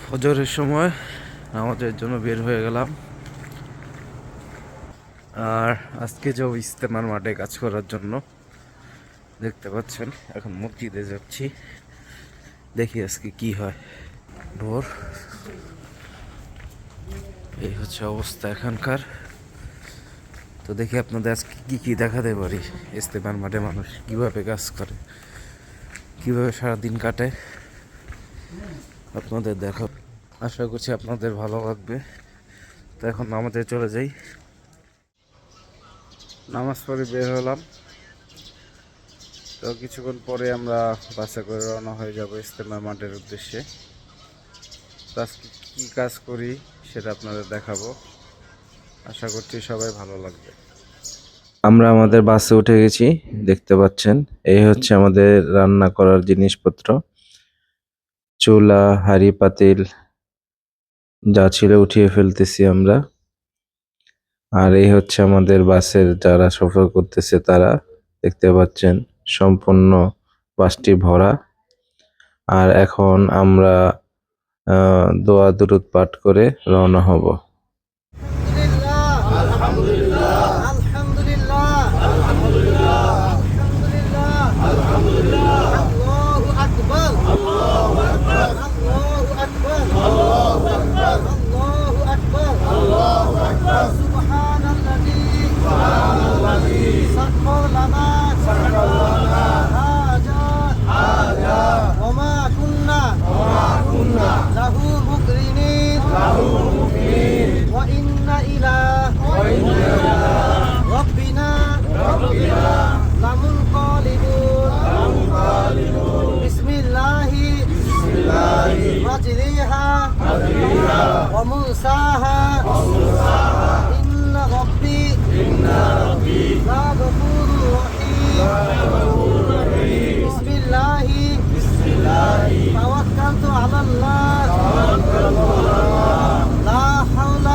ফজরের সময় নামাজের জন্য বের হয়ে গেলাম। আর আজকে যাব ইস্তেমার মাঠে কাজ করার জন্য। দেখতে পাচ্ছেন এখন মসজিদে যাচ্ছি, দেখি আজকে কি হয়। ভোর এই হচ্ছে অবস্থা এখানকার। তো দেখি আপনাদের আজকে কি কি দেখাতে পারি, ইস্তেমার মাঠে মানুষ কিভাবে কাজ করে, কিভাবে সারাদিন কাটে, আপনাদের দেখা। আশা করছি আপনাদের ভালো লাগবে। তো এখন নামাজে চলে যাই। নামাজ পড়ে বের হলাম। তো কিছুক্ষণ পরে আমরা বাসে করে রওনা হয়ে যাব ইস্তেমার মাঠের উদ্দেশ্যে। তো আজকে কী কাজ করি সেটা আপনাদের দেখাবো। আশা করছি সবাই ভালো লাগবে। আমরা আমাদের বাসে উঠে গেছি, দেখতে পাচ্ছেন এই হচ্ছে আমাদের রান্না করার জিনিসপত্র। চুলা, হাঁড়ি, পাতিল যা ছিল উঠিয়ে ফেলতেছি আমরা। আর এই হচ্ছে আমাদের বাসের যারা সফর করতেছে তারা, দেখতে পাচ্ছেন সম্পূর্ণ বাসটি ভরা। আর এখন আমরা দোয়া দুরুদ পাঠ করে রওনা হব। ومرساها إن ربي لغفور رحيم بسم الله توكلت على الله لا حول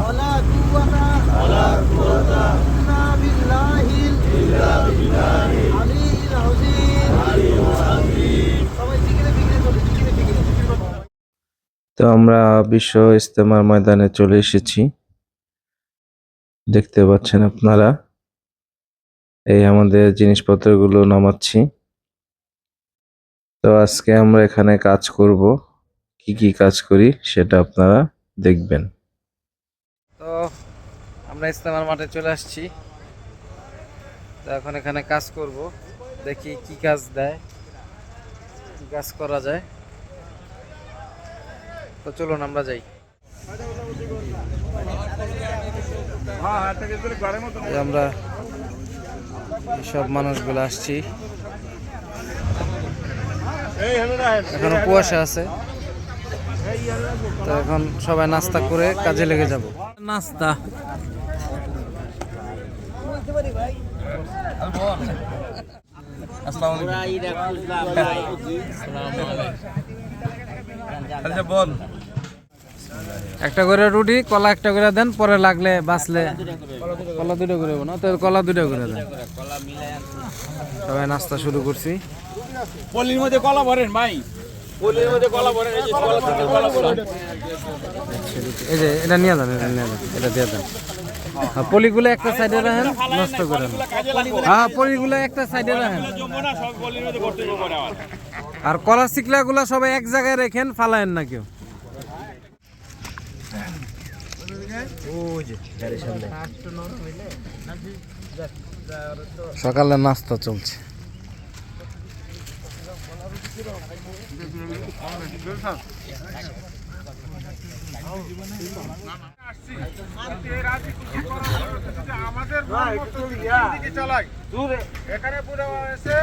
ولا قوة إلا بالله العلي العظيم. তো আমরা বিশ্ব ইজতেমার ময়দানে চলে এসেছি, দেখতে পাচ্ছেন আপনারা। এই আমাদের জিনিসপত্রগুলো নামাচ্ছি। তো আজকে আমরা এখানে কাজ করব, কি কি কাজ করি সেটা আপনারা দেখবেন। তো আমরা ইজতেমার মাঠে চলে আসছি। তো এখন এখানে কাজ করব, দেখি কি কাজ দেয়, কি কাজ করা যায়। তো চলুন আমরা যাই। আমরা সব মানুষগুলো আসছি, এখনো কুয়াশা আছে। তো এখন সবাই নাস্তা করে কাজে লেগে যাব। নাস্তা একটা করে রুটি, কলা একটা করে দেন, পরে লাগলে বাঁচলে কলা দুটো করে না, তো কলা দুটো করে দেন। সবাই নাস্তা শুরু করছি। পলির মধ্যে কলা ভরেন ভাই, পলির মধ্যে কলা ভরেন। এই যে এটা নিয়ে যান, এটা নিয়ে যান, এটা দিয়ে দেন। পলিগুলো একটা সাইডে রাখেন, নষ্ট করেন। হ্যাঁ, পলিগুলো একটা সাইডে রাখেন। আর কলার চিকলা গুলা সবাই এক জায়গায় রেখেন, ফালায়েন না কেউ। সকালে নাস্তা চলছে। এখানে পুরো এসে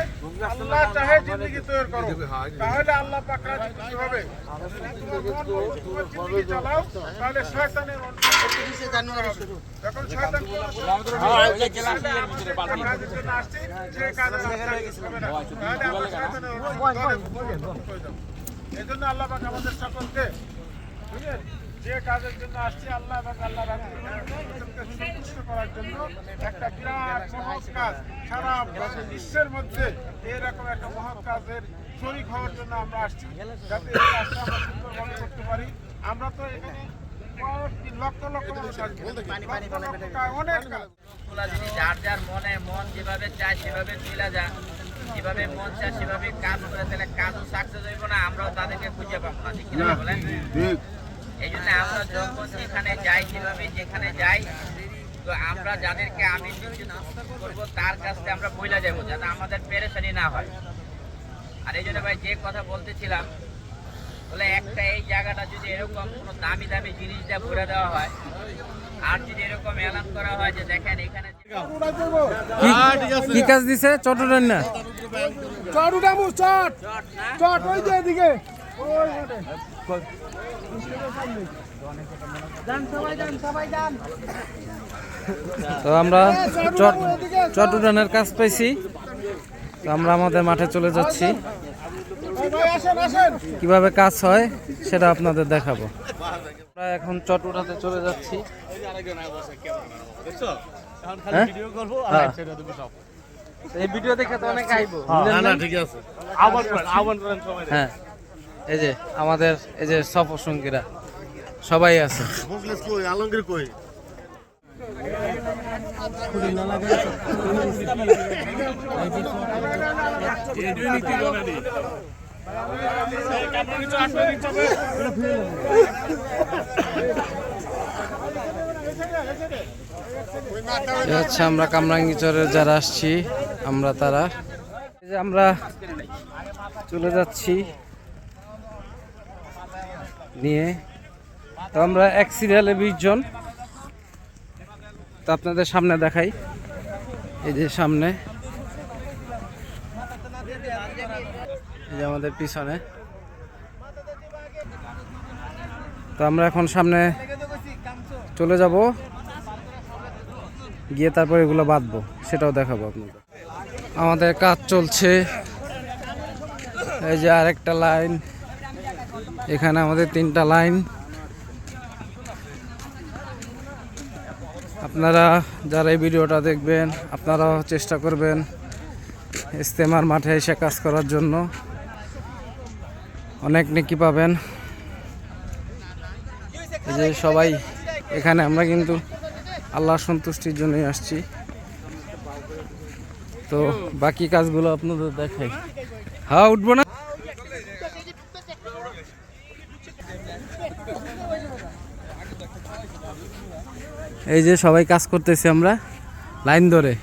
আল্লাহ চাহে জিন্দগি তৈরি করো, তাহলে আল্লাহ পাক রাজি খুশি হবে। জিন্দগি চালাও, তাহলে শয়তানের যখন শয়তান আসছে সেই কাজে হবে না, তাহলে আমরা শয়তানের এই জন্য আল্লাহ পাক আমাদের সকলকে বুঝলেন যে কাজের জন্য আসছি আল্লাহ এবং আল্লাহ রাসূলকে সন্তুষ্ট করার জন্য একটা বিরাট মহৎ কাজ সারা বিশ্বের মধ্যে এরকম একটা মহৎ কাজের শরীক হওয়ার জন্য আমরা আসছি, যাতে এই কাজটা আমরা সুন্দরভাবে করতে পারি। আমরা তো এখানে লক্ষ লক্ষ মানুষ আসবে, অনেক কাজ। ওরা যদি যার যার মন যেভাবে চায় সেভাবে চলে যায়, যেভাবে মন চায় সেভাবে কাজ করে, তাহলে কাজও সাকসেস হইব না, আমরাও তাদেরকে খুঁজে পাবো না। ঠিক কিনা বলেন? এই জন্য আমরা যখন যেখানে যাই তো আমরা যাদেরকে আমি করবো তার কাছে আমরা বইলা যাবো, যাতে আমাদের পেরেশানি না হয়। আর এই জন্য ভাই যে কথা বলতেছিলাম, বলে একটা এই জায়গাটা যদি এরকম কোনো দামি দামি জিনিস দিয়ে ভরে দেওয়া হয়, আর যদি এরকম এলান করা হয় যে দেখেন এখানে কি কাজ দিছে? চট উঠান না? চট উঠাবো, চট চট ওই যে এদিকে তো আমরা চট চট উঠানের কাজ পাইছি, তো আমরা আমাদের মাঠে চলে যাচ্ছি। কিভাবে কাজ হয় সেটা আপনাদের দেখাবো। আমরা এখন চট উঠাতে চলে যাচ্ছি। হ্যাঁ? হ্যাঁ। এই ভিডিও দেখে তো অনেক আইবো। হ্যাঁ, এই যে আমাদের এই যে সফর সঙ্গীরা সবাই আছে। আলমগীর কই? আচ্ছা, আমরা কামরাঙ্গীচরের যারা আসছি আমরা তারা, এই যে আমরা চলে যাচ্ছি নিয়ে। তো আমরা এক সিরিয়ালে 20 জন। তো আপনাদের সামনে দেখাই, এই যে সামনে, এই যে আমাদের পিছনে। তো আমরা এখন সামনে চলে যাব, গিয়ে তারপর এগুলো বাঁধবো, সেটাও দেখাবো আপনাদের। আমাদের কাজ চলছে, এই যে আরেকটা লাইন, এখানে আমাদের 3টা লাইন। আপনারা যারা এই ভিডিওটা দেখবেন আপনারাও চেষ্টা করবেন ইজতেমার মাঠে এসে কাজ করার জন্য, অনেক নেকি পাবেন। এই যে সবাই এখানে, আমরা কিন্তু আল্লাহর সন্তুষ্টির জন্যই আসছি। তো বাকি কাজগুলো আপনাদের দেখাই। হ্যাঁ, উঠবো না? এই যে সবাই কাজ করতেছি আমরা লাইন ধরে।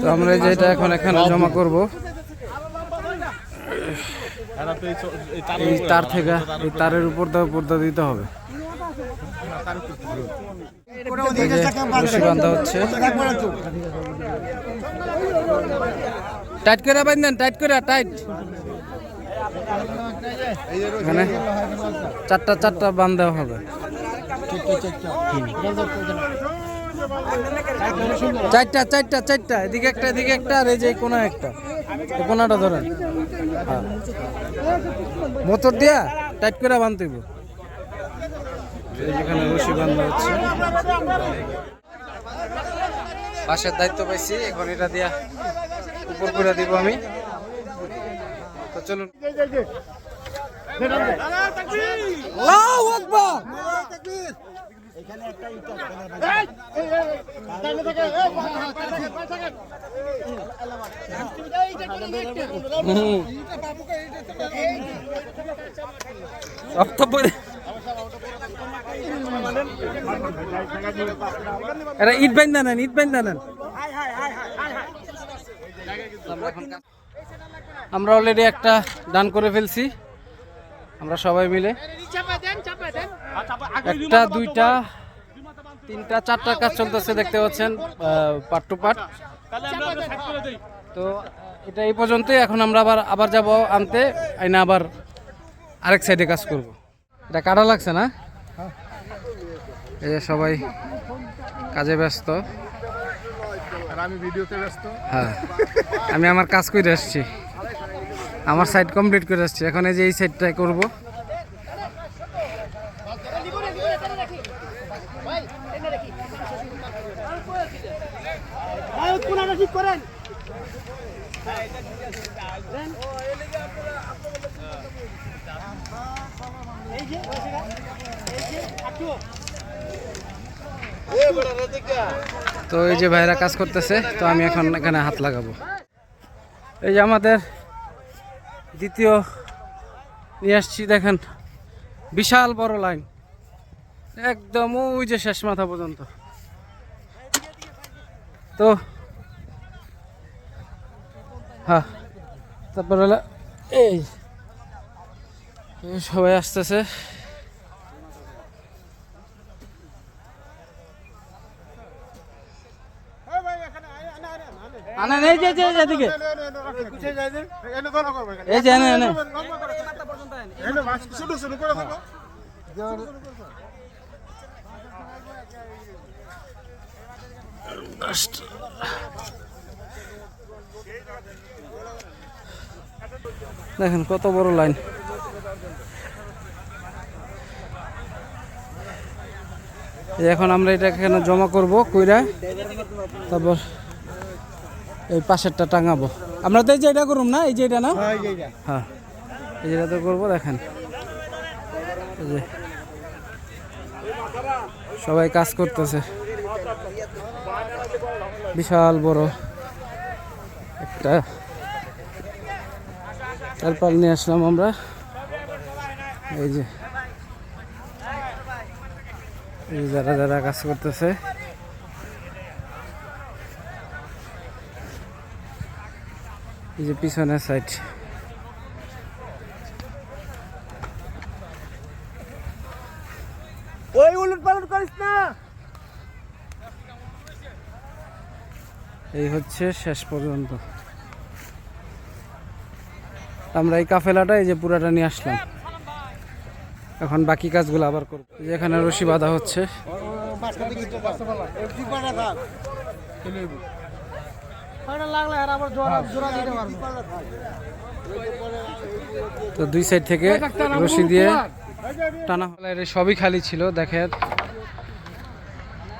তো আমরা যেটা এখন এখানে জমা করব, এই তার থেকে এই তারের উপর পর্দা দিতে হবে। রশি বাঁধা হচ্ছে, টাইট করে বাঁধেন, টাইট করে, টাইট। এখানে চারটা বাঁধ দেওয়া হবে। চারটা, এদিকে একটা, আর এই যে কোনা একটা, কোনাটা ধরেন। হ্যাঁ, মোটর দিয়া টাইট করে বাঁধতে হবে। এখানে রশি বাঁধা হচ্ছে, বাসের দায়িত্ব পাইছি, এখন এটা দিয়া উপর করে দিব আমি। তো চলুন। আল্লাহু আকবার। ইট বাইন্দা নেন, ইট বাইন্দা নেন। আমরা অলরেডি একটা ডান করে ফেলছি, আমরা সবাই মিলে। 1টা 2টা 3টা 4টা কাজ চলতেছে, দেখতে পাচ্ছেন, পার্ট টু পার্ট। তো এটা এই পর্যন্তই। এখন আমরা আবার যাব আনতে, আইনা আবার আরেক সাইডে কাজ করব। এটা কাটা লাগছে না? এই যে সবাই কাজে ব্যস্ত, আর আমি ভিডিওতে ব্যস্ত। হ্যাঁ, আমি আমার কাজ করে আসছি। আমার সাইড কমপ্লিট করে আসছি, এখন এই যে এই সাইডটাই করব। ঠিক করেন। তো এই যে ভাইরা কাজ করতেছে, তো আমি এখন এখানে হাত লাগাবো। এই যে আমাদের দ্বিতীয় নিয়ে আসছি, দেখেন বিশাল বড় লাইন, একদম ওই যে শেষ মাথা পর্যন্ত। তো হ্যাঁ, তারপর হলো এই সবাই আসতেছে। আনা নেই যে এদিকে এই যে এনে এনে দেখেন কত বড় লাইন। এখন আমরা এটা এখানে জমা করব কইরা, তারপর এই পাশেরটা টাঙাবো। আমরা তো এই যে এটা করুম না, এই যে এটা না, হ্যাঁ এই যেটা তো করবো। দেখেন এই যে সবাই কাজ করতেছে, বিশাল বড় একটা তারপর নিয়ে আসলাম আমরা। এই যে যারা যারা কাজ করতেছে, এই যে পিছনের সাইড। ওই উলট পালট করিস না। এই হচ্ছে শেষ পর্যন্ত। আমরা এই কাফেলাটা এই যে পুরাটা নিয়ে আসলাম, এখন বাকি কাজগুলো আবার করব। যেখানে রশি বাঁধা হচ্ছে, তো দুই সাইড থেকে রশি দিয়ে টানা হলে সবই খালি ছিল। দেখেন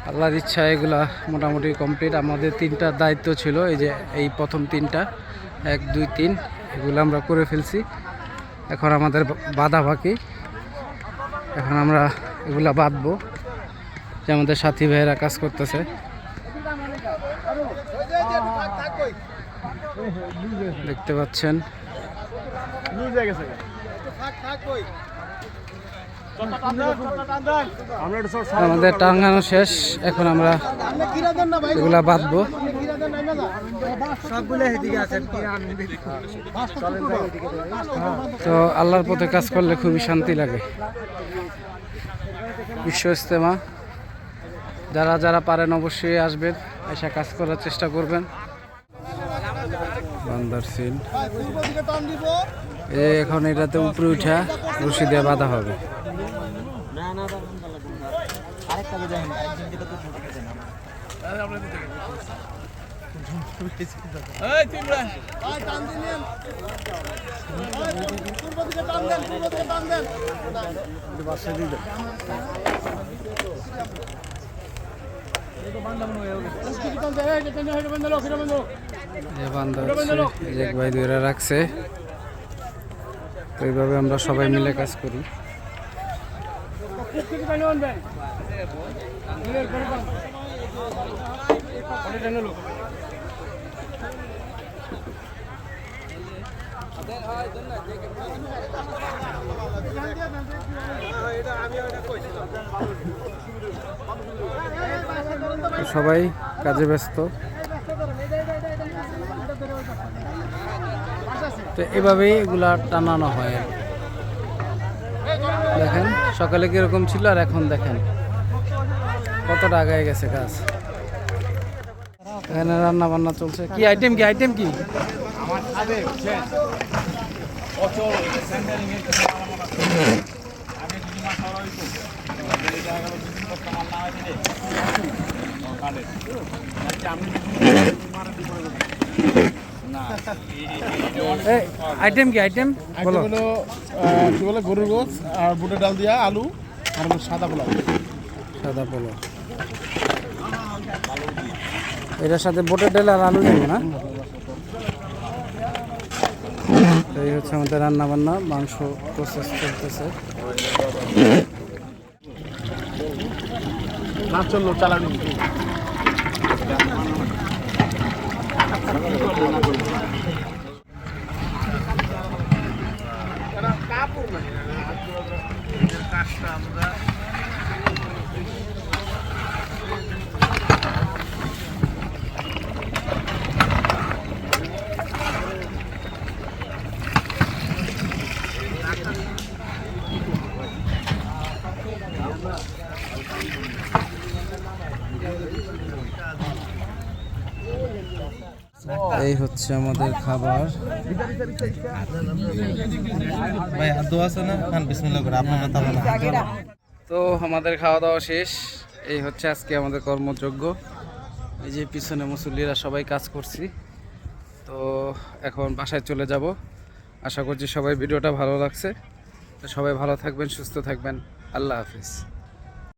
আল্লাহর ইচ্ছা এগুলা মোটামুটি কমপ্লিট। আমাদের তিনটা দায়িত্ব ছিল, এই যে এই প্রথম তিনটা 1 2 3 এগুলো আমরা করে ফেলছি। এখন আমাদের বাঁধা বাকি, এখন আমরা এগুলা বাঁধবো। যে আমাদের সাথী ভাইয়েরা কাজ করতেছে, দেখতে পাচ্ছেন। আমাদের টাঙ্গানো শেষ, এখন আমরা এগুলা বাঁধবো। তো আল্লাহর পথে কাজ করলে খুবই শান্তি লাগে। বিশ্ব ইজতেমা যারা যারা পারেন অবশ্যই আসবেন, এসে কাজ করার চেষ্টা করবেন। বান্দার সিন এখন এটাতে উপরে উঠা রশি দিয়ে বাঁধা হবে। এক ভাই দুইরা রাখছে, তো এইভাবে আমরা সবাই মিলে কাজ করি। সবাই কাজে ব্যস্ত, তো এভাবেই এগুলা টানানো হয়। দেখেন সকালে কিরকম ছিল আর এখন দেখেন কতটা আগায় গেছে কাজ। এখানে রান্না বান্না চলছে। কি আইটেম কি আইটেম কি? আইটেম কি আইটেম বলো? হলো কি বলে গরুর গোস আর বুটের ডাল দিয়া আলু আর হলো সাদা পোলাও। সাদা পোলাও, এটার সাথে বোটের ডাল আর আলু দেবো না? তো এই হচ্ছে আমাদের রান্না বান্না, মাংস প্রসেস চলতেছে। মাছ চললো চালানি। এই হচ্ছে আমাদের খাবার। ভাই হাত ধোয়া আছে না? খান বিসমিল্লাহ করে, আপনার কথা বলা। তো আমাদের খাওয়া দাওয়া শেষ। এই হচ্ছে আজকে আমাদের কর্মযজ্ঞ। এই যে পিছনে মুসল্লিরা সবাই কাজ করছি। তো এখন বাসায় চলে যাব। আশা করছি সবাই ভিডিওটা ভালো লাগছে। তো সবাই ভালো থাকবেন, সুস্থ থাকবেন। আল্লাহ হাফিজ।